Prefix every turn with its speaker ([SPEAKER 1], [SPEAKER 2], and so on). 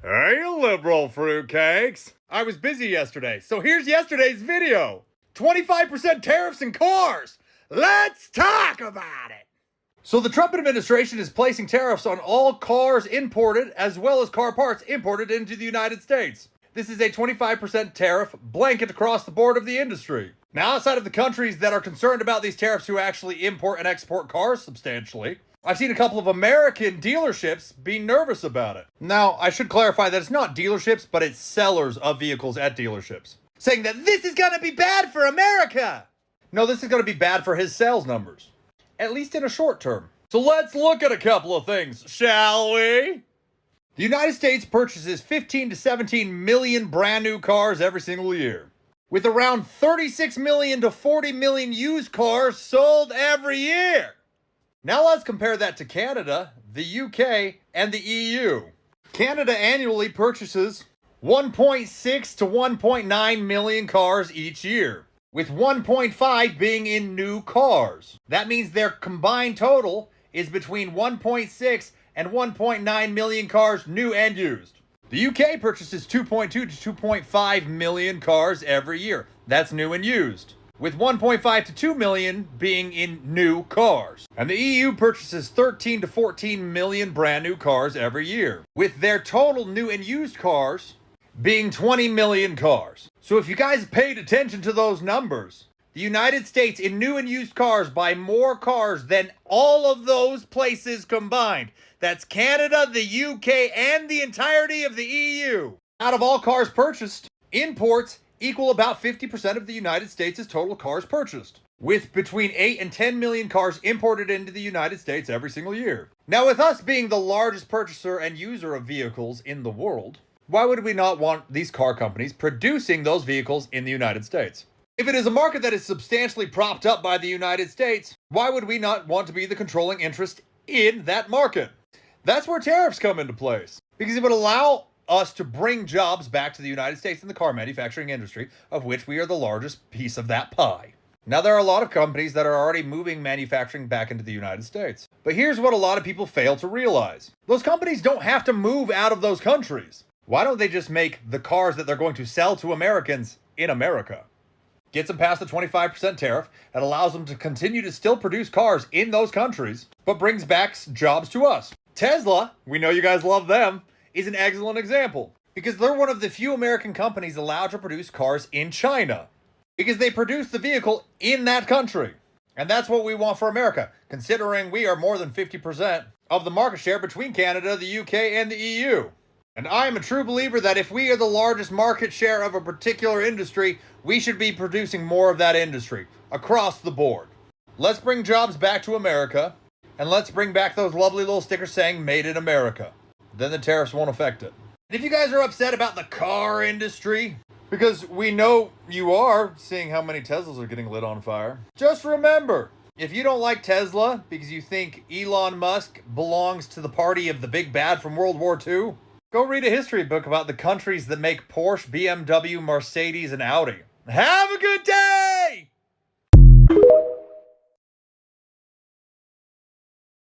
[SPEAKER 1] Hey, you liberal fruitcakes! I was busy yesterday, so here's yesterday's video. 25% tariffs in cars! Let's talk about it! So the Trump administration is placing tariffs on all cars imported as well as car parts imported into the United States. This is a 25% tariff blanket across the board of the industry. Now, outside of the countries that are concerned about these tariffs who actually import and export cars substantially, I've seen a couple of American dealerships be nervous about it. Now, I should clarify that it's not dealerships, but it's sellers of vehicles at dealerships, saying that this is gonna be bad for America! No, this is gonna be bad for his sales numbers, at least in a short term. So let's look at a couple of things, shall we? The United States purchases 15 to 17 million brand new cars every single year, with around 36 million to 40 million used cars sold every year. Now let's compare that to Canada, the UK, and the EU. Canada annually purchases 1.6 to 1.9 million cars each year, with 1.5 being in new cars. That means their combined total is between 1.6 and 1.9 million cars new and used. The UK purchases 2.2 to 2.5 million cars every year. That's new and used, with 1.5 to 2 million being in new cars. And the EU purchases 13 to 14 million brand new cars every year, with their total new and used cars being 20 million cars. So if you guys paid attention to those numbers, the United States in new and used cars buy more cars than all of those places combined. That's Canada, the UK, and the entirety of the EU. Out of all cars purchased, imports equal about 50% of the United States' total cars purchased, with between 8 and 10 million cars imported into the United States every single year. Now, with us being the largest purchaser and user of vehicles in the world, why would we not want these car companies producing those vehicles in the United States? If it is a market that is substantially propped up by the United States, why would we not want to be the controlling interest in that market? That's where tariffs come into place, because it would allow us to bring jobs back to the United States in the car manufacturing industry, of which we are the largest piece of that pie. Now, there are a lot of companies that are already moving manufacturing back into the United States. But here's what a lot of people fail to realize. Those companies don't have to move out of those countries. Why don't they just make the cars that they're going to sell to Americans in America? Gets them past the 25% tariff that allows them to continue to still produce cars in those countries, but brings back jobs to us. Tesla, we know you guys love them, is an excellent example, because they're one of the few American companies allowed to produce cars in China, because they produce the vehicle in that country. And that's what we want for America, considering we are more than 50% of the market share between Canada, the UK, and the EU. And I am a true believer that if we are the largest market share of a particular industry, we should be producing more of that industry across the board. Let's bring jobs back to America, and let's bring back those lovely little stickers saying Made in America. Then the tariffs won't affect it. And if you guys are upset about the car industry, because we know you are, seeing how many Teslas are getting lit on fire, just remember, if you don't like Tesla because you think Elon Musk belongs to the party of the big bad from World War II, go read a history book about the countries that make Porsche, BMW, Mercedes, and Audi. Have a good day!